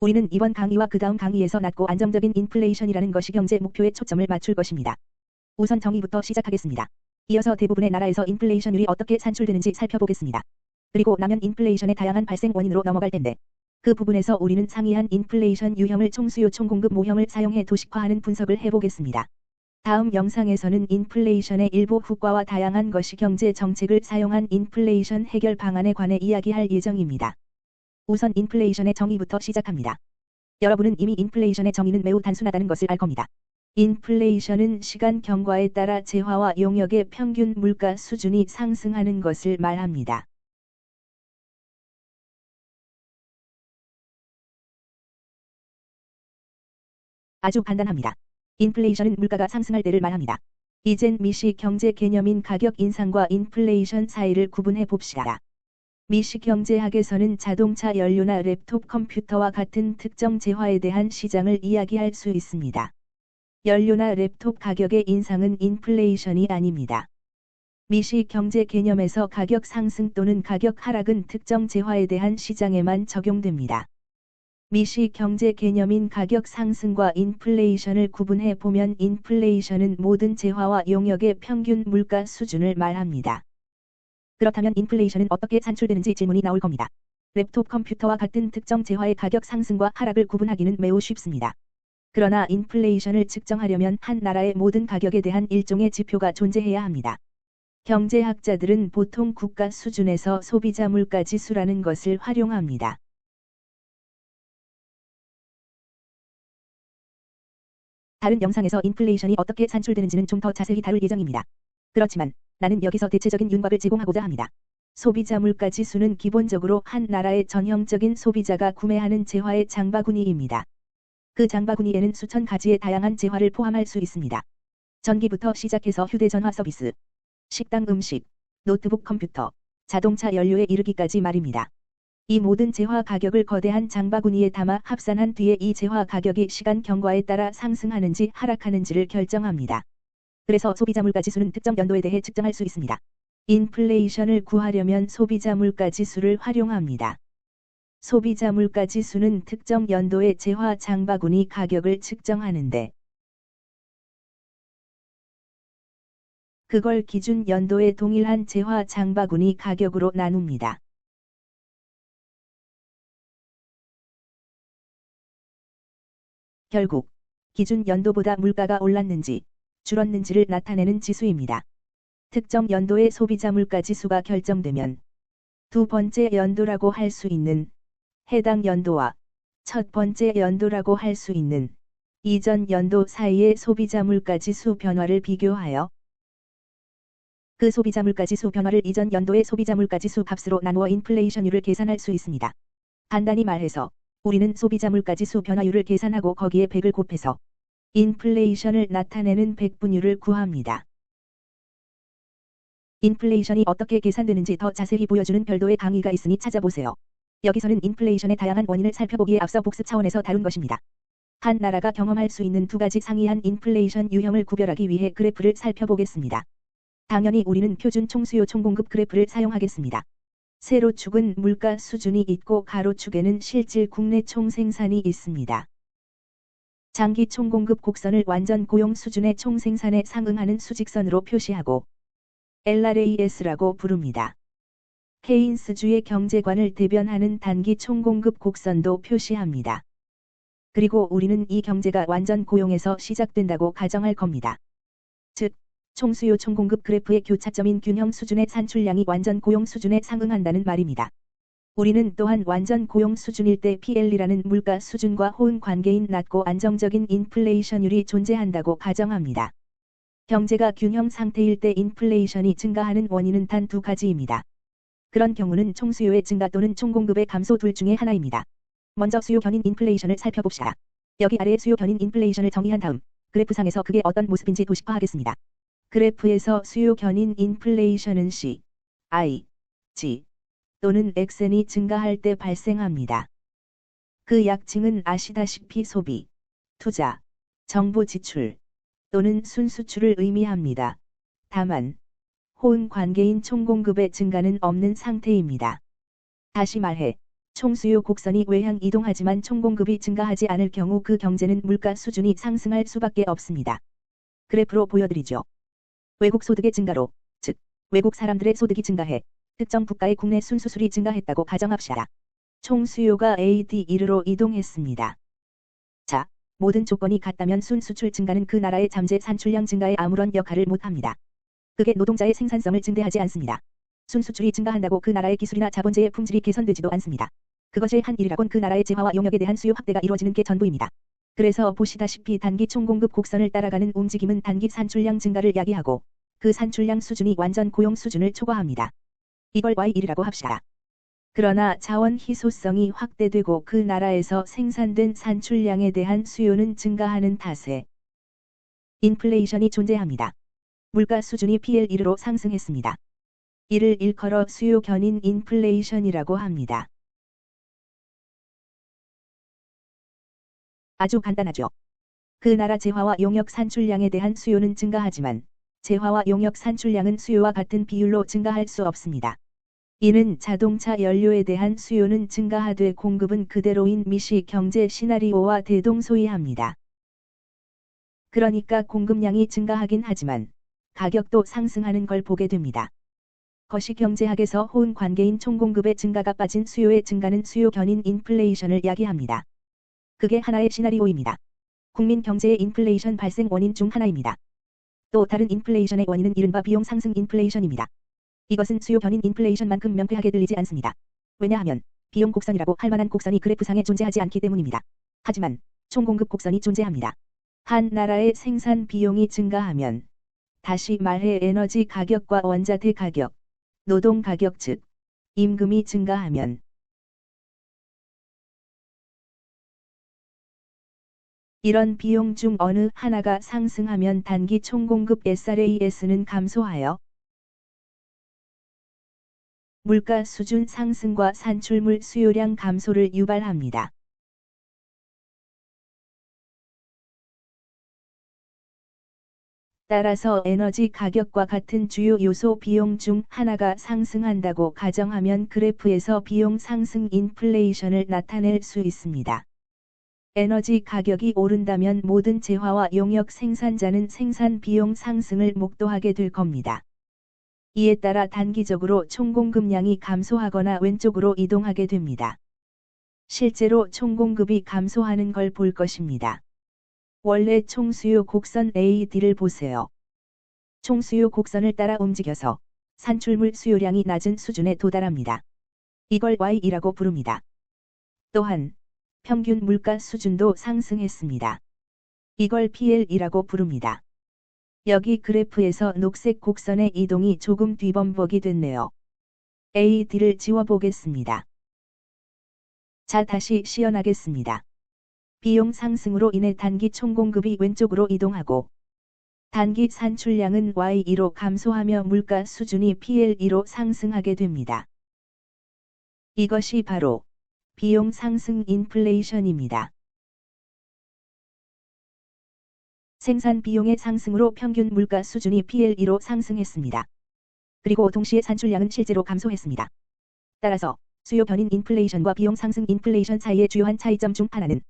우리는 이번 강의와 그 다음 강의에서 낮고 안정적인 인플레이션이라는 것이 경제 목표에 초점을 맞출 것입니다. 우선 정의부터 시작하겠습니다. 이어서 대부분의 나라에서 인플레이션율이 어떻게 산출되는지 살펴보겠습니다. 그리고 나면 인플레이션의 다양한 발생 원인으로 넘어갈 텐데, 그 부분에서 우리는 상이한 인플레이션 유형을 총수요 총공급 모형을 사용해 도식화하는 분석을 해보겠습니다. 다음 영상에서는 인플레이션의 일부 후과와 다양한 것이 경제 정책을 사용한 인플레이션 해결 방안에 관해 이야기할 예정입니다. 우선 인플레이션의 정의부터 시작합니다. 여러분은 이미 인플레이션의 정의는 매우 단순하다는 것을 알 겁니다. 인플레이션은 시간 경과에 따라 재화와 용역의 평균 물가 수준이 상승하는 것을 말합니다. 아주 간단합니다. 인플레이션은 물가가 상승할 때를 말합니다. 이젠 미시 경제 개념인 가격 인상과 인플레이션 사이를 구분해 봅시다. 미시 경제학에서는 자동차 연료나 랩톱 컴퓨터와 같은 특정 재화에 대한 시장을 이야기할 수 있습니다. 연료나 랩톱 가격의 인상은 인플레이션이 아닙니다. 미시 경제 개념에서 가격 상승 또는 가격 하락은 특정 재화에 대한 시장에만 적용됩니다. 미시 경제 개념인 가격 상승과 인플레이션을 구분해 보면 인플레이션은 모든 재화와 용역의 평균 물가 수준을 말합니다. 그렇다면 인플레이션은 어떻게 산출되는지 질문이 나올 겁니다. 랩톱 컴퓨터와 같은 특정 재화의 가격 상승과 하락을 구분하기는 매우 쉽습니다. 그러나 인플레이션을 측정하려면 한 나라의 모든 가격에 대한 일종의 지표가 존재해야 합니다. 경제학자들은 보통 국가 수준에서 소비자 물가 지수라는 것을 활용합니다. 다른 영상에서 인플레이션이 어떻게 산출되는지는 좀 더 자세히 다룰 예정입니다. 그렇지만 나는 여기서 대체적인 윤곽을 제공하고자 합니다. 소비자 물가 지수는 기본적으로 한 나라의 전형적인 소비자가 구매하는 재화의 장바구니입니다. 그 장바구니에는 수천 가지의 다양한 재화를 포함할 수 있습니다. 전기부터 시작해서 휴대전화 서비스, 식당 음식, 노트북 컴퓨터, 자동차 연료에 이르기까지 말입니다. 이 모든 재화 가격을 거대한 장바구니에 담아 합산한 뒤에 이 재화 가격이 시간 경과에 따라 상승하는지 하락하는지를 결정합니다. 그래서 소비자 물가 지수는 특정 연도에 대해 측정할 수 있습니다. 인플레이션을 구하려면 소비자 물가 지수를 활용합니다. 소비자 물가 지수는 특정 연도의 재화 장바구니 가격을 측정하는데 그걸 기준 연도의 동일한 재화 장바구니 가격으로 나눕니다. 결국 기준 연도보다 물가가 올랐는지 줄었는지를 나타내는 지수입니다. 특정 연도의 소비자 물가 지수가 결정되면 두 번째 연도라고 할 수 있는 해당 연도와 첫 번째 연도라고 할 수 있는 이전 연도 사이의 소비자 물가 지수 변화를 비교하여 그 소비자 물가 지수 변화를 이전 연도의 소비자 물가 지수 값으로 나누어 인플레이션율을 계산할 수 있습니다. 간단히 말해서 우리는 소비자 물가 지수 변화율을 계산하고 거기에 100을 곱해서 인플레이션을 나타내는 백분율을 구합니다. 인플레이션이 어떻게 계산되는지 더 자세히 보여주는 별도의 강의가 있으니 찾아보세요. 여기서는 인플레이션의 다양한 원인을 살펴보기에 앞서 복습 차원에서 다룬 것입니다. 한 나라가 경험할 수 있는 두 가지 상이한 인플레이션 유형을 구별하기 위해 그래프를 살펴보겠습니다. 당연히 우리는 표준 총수요 총공급 그래프를 사용하겠습니다. 세로축은 물가 수준이 있고 가로축에는 실질 국내 총생산이 있습니다. 장기 총공급 곡선을 완전 고용 수준의 총생산에 상응하는 수직선으로 표시하고 LRAS라고 부릅니다. 케인스주의 경제관을 대변하는 단기 총공급 곡선도 표시합니다. 그리고 우리는 이 경제가 완전 고용에서 시작된다고 가정할 겁니다. 즉, 총수요 총공급 그래프의 교차점인 균형 수준의 산출량이 완전 고용 수준에 상응한다는 말입니다. 우리는 또한 완전 고용 수준일 때 PL이라는 물가 수준과 호응 관계인 낮고 안정적인 인플레이션율이 존재한다고 가정합니다. 경제가 균형 상태일 때 인플레이션이 증가하는 원인은 단 두 가지입니다. 그런 경우는 총수요의 증가 또는 총공급의 감소 둘 중에 하나입니다. 먼저 수요 견인 인플레이션을 살펴봅시다. 여기 아래에 수요 견인 인플레이션을 정의한 다음 그래프상에서 그게 어떤 모습인지 도식화하겠습니다. 그래프에서 수요 견인 인플레이션은 C, I, G 또는 XN이 증가할 때 발생합니다. 그 약칭은 아시다시피 소비, 투자, 정부 지출 또는 순수출을 의미합니다. 다만 호응 관계인 총공급의 증가는 없는 상태입니다. 다시 말해 총수요 곡선이 외향 이동하지만 총공급이 증가하지 않을 경우 그 경제는 물가 수준이 상승할 수밖에 없습니다. 그래프로 보여드리죠. 외국 소득의 증가로, 즉 외국 사람들의 소득이 증가해 특정 국가의 국내 순수술이 증가했다고 가정합시다. 총수요가 AD1로 이동했습니다. 자, 모든 조건이 같다면 순수출 증가는 그 나라의 잠재 산출량 증가에 아무런 역할을 못합니다. 그게 노동자의 생산성을 증대하지 않습니다. 순수출이 증가한다고 그 나라의 기술이나 자본재의 품질이 개선되지도 않습니다. 그것의 한 일이라곤 그 나라의 재화와 용역에 대한 수요 확대가 이루어지는 게 전부입니다. 그래서 보시다시피 단기 총공급 곡선을 따라가는 움직임은 단기 산출량 증가를 야기하고 그 산출량 수준이 완전 고용 수준을 초과합니다. 이걸 Y1이라고 합시다. 그러나 자원 희소성이 확대되고 그 나라에서 생산된 산출량에 대한 수요는 증가하는 탓에 인플레이션이 존재합니다. 물가 수준이 PL1로 상승했습니다. 이를 일컬어 수요 견인 인플레이션이라고 합니다. 아주 간단하죠. 그 나라 재화와 용역 산출량에 대한 수요는 증가하지만 재화와 용역 산출량은 수요와 같은 비율로 증가할 수 없습니다. 이는 자동차 연료에 대한 수요는 증가하되 공급은 그대로인 미시 경제 시나리오와 대동소이합니다. 그러니까 공급량이 증가하긴 하지만 가격도 상승하는 걸 보게 됩니다. 거시경제학에서 호응 관계인 총공급의 증가가 빠진 수요의 증가는 수요 견인 인플레이션을 야기합니다. 그게 하나의 시나리오입니다. 국민 경제의 인플레이션 발생 원인 중 하나입니다. 또 다른 인플레이션의 원인은 이른바 비용 상승 인플레이션입니다. 이것은 수요 견인 인플레이션만큼 명쾌하게 들리지 않습니다. 왜냐하면 비용 곡선이라고 할 만한 곡선이 그래프상에 존재하지 않기 때문입니다. 하지만 총공급 곡선이 존재합니다. 한 나라의 생산 비용이 증가하면 다시 말해 에너지 가격과 원자재 가격, 노동 가격 즉 임금이 증가하면 이런 비용 중 어느 하나가 상승하면 단기 총공급 SRAS는 감소하여 물가 수준 상승과 산출물 수요량 감소를 유발합니다. 따라서 에너지 가격과 같은 주요 요소 비용 중 하나가 상승한다고 가정하면 그래프에서 비용 상승 인플레이션을 나타낼 수 있습니다. 에너지 가격이 오른다면 모든 재화와 용역 생산자는 생산 비용 상승을 목도하게 될 겁니다. 이에 따라 단기적으로 총공급량이 감소하거나 왼쪽으로 이동하게 됩니다. 실제로 총공급이 감소하는 걸 볼 것입니다. 원래 총수요 곡선 AD를 보세요. 총수요 곡선을 따라 움직여서 산출물 수요량이 낮은 수준에 도달합니다. 이걸 Y이라고 부릅니다. 또한 평균 물가 수준도 상승했습니다. 이걸 PL이라고 부릅니다. 여기 그래프에서 녹색 곡선의 이동이 조금 뒤범벅이 됐네요. AD를 지워보겠습니다. 자, 다시 시연하겠습니다. 비용 상승으로 인해 단기 총공급이 왼쪽으로 이동하고 단기 산출량은 Y2로 감소하며 물가 수준이 PL2로 상승하게 됩니다. 이것이 바로 비용 상승 인플레이션입니다. 생산 비용의 상승으로 평균 물가 수준이 PL2로 상승했습니다. 그리고 동시에 산출량은 실제로 감소했습니다. 따라서 수요 견인 인플레이션과 비용 상승 인플레이션 사이의 주요한 차이점 중 하나는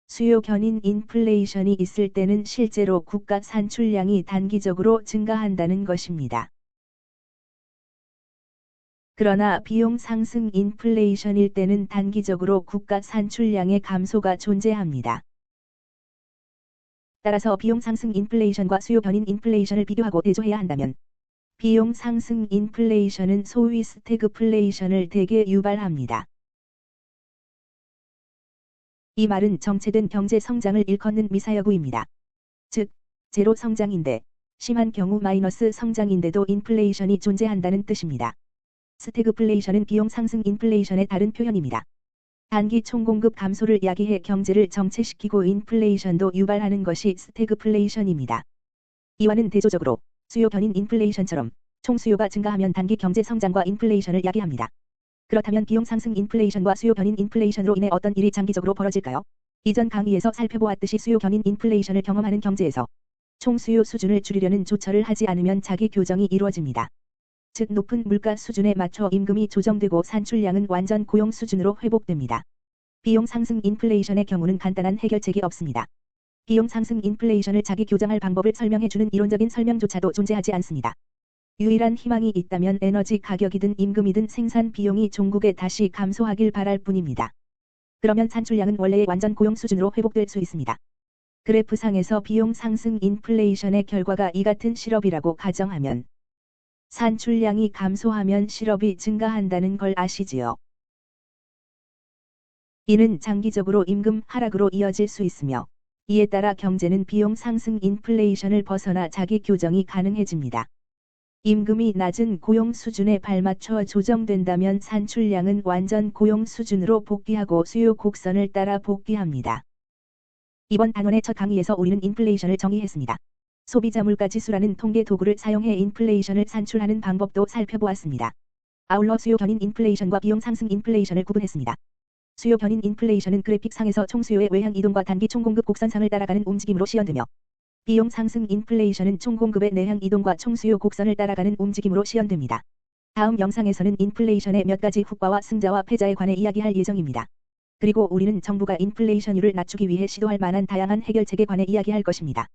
수요 견인 인플레이션이 있을 때는 실제로 국가 산출량이 단기적으로 증가한다는 것입니다. 그러나 비용 상승 인플레이션일 때는 단기적으로 국가 산출량의 감소가 존재합니다. 따라서 비용 상승 인플레이션과 수요 견인 인플레이션을 비교하고 대조해야 한다면 비용 상승 인플레이션은 소위 스태그플레이션을 대개 유발합니다. 이 말은 정체된 경제 성장을 일컫는 미사여구입니다. 즉, 제로 성장인데 심한 경우 마이너스 성장인데도 인플레이션이 존재한다는 뜻입니다. 스태그플레이션은 비용 상승 인플레이션의 다른 표현입니다. 단기 총공급 감소를 야기해 경제를 정체시키고 인플레이션도 유발하는 것이 스태그플레이션입니다. 이와는 대조적으로 수요 견인 인플레이션처럼 총수요가 증가하면 단기 경제 성장과 인플레이션을 야기합니다. 그렇다면 비용 상승 인플레이션과 수요 견인 인플레이션으로 인해 어떤 일이 장기적으로 벌어질까요? 이전 강의에서 살펴보았듯이 수요 견인 인플레이션을 경험하는 경제에서 총수요 수준을 줄이려는 조처를 하지 않으면 자기 교정이 이루어집니다. 즉 높은 물가 수준에 맞춰 임금이 조정되고 산출량은 완전 고용 수준으로 회복됩니다. 비용 상승 인플레이션의 경우는 간단한 해결책이 없습니다. 비용 상승 인플레이션을 자기 교정할 방법을 설명해주는 이론적인 설명조차도 존재하지 않습니다. 유일한 희망이 있다면 에너지 가격이든 임금이든 생산 비용이 종국에 다시 감소하길 바랄 뿐입니다. 그러면 산출량은 원래의 완전 고용 수준으로 회복될 수 있습니다. 그래프상에서 비용 상승 인플레이션의 결과가 이 같은 실업이라고 가정하면 산출량이 감소하면 실업이 증가한다는 걸 아시지요? 이는 장기적으로 임금 하락으로 이어질 수 있으며 이에 따라 경제는 비용 상승 인플레이션을 벗어나 자기 교정이 가능해집니다. 임금이 낮은 고용 수준에 발맞춰 조정된다면 산출량은 완전 고용 수준으로 복귀하고 수요 곡선을 따라 복귀합니다. 이번 단원의 첫 강의에서 우리는 인플레이션을 정의했습니다. 소비자 물가 지수라는 통계 도구를 사용해 인플레이션을 산출하는 방법도 살펴보았습니다. 아울러 수요 견인 인플레이션과 비용 상승 인플레이션을 구분했습니다. 수요 견인 인플레이션은 그래픽상에서 총수요의 외향 이동과 단기 총공급 곡선상을 따라가는 움직임으로 시현되며 비용 상승 인플레이션은 총공급의 내향 이동과 총수요 곡선을 따라가는 움직임으로 시현됩니다. 다음 영상에서는 인플레이션의 몇 가지 효과와 승자와 패자에 관해 이야기할 예정입니다. 그리고 우리는 정부가 인플레이션율을 낮추기 위해 시도할 만한 다양한 해결책에 관해 이야기할 것입니다.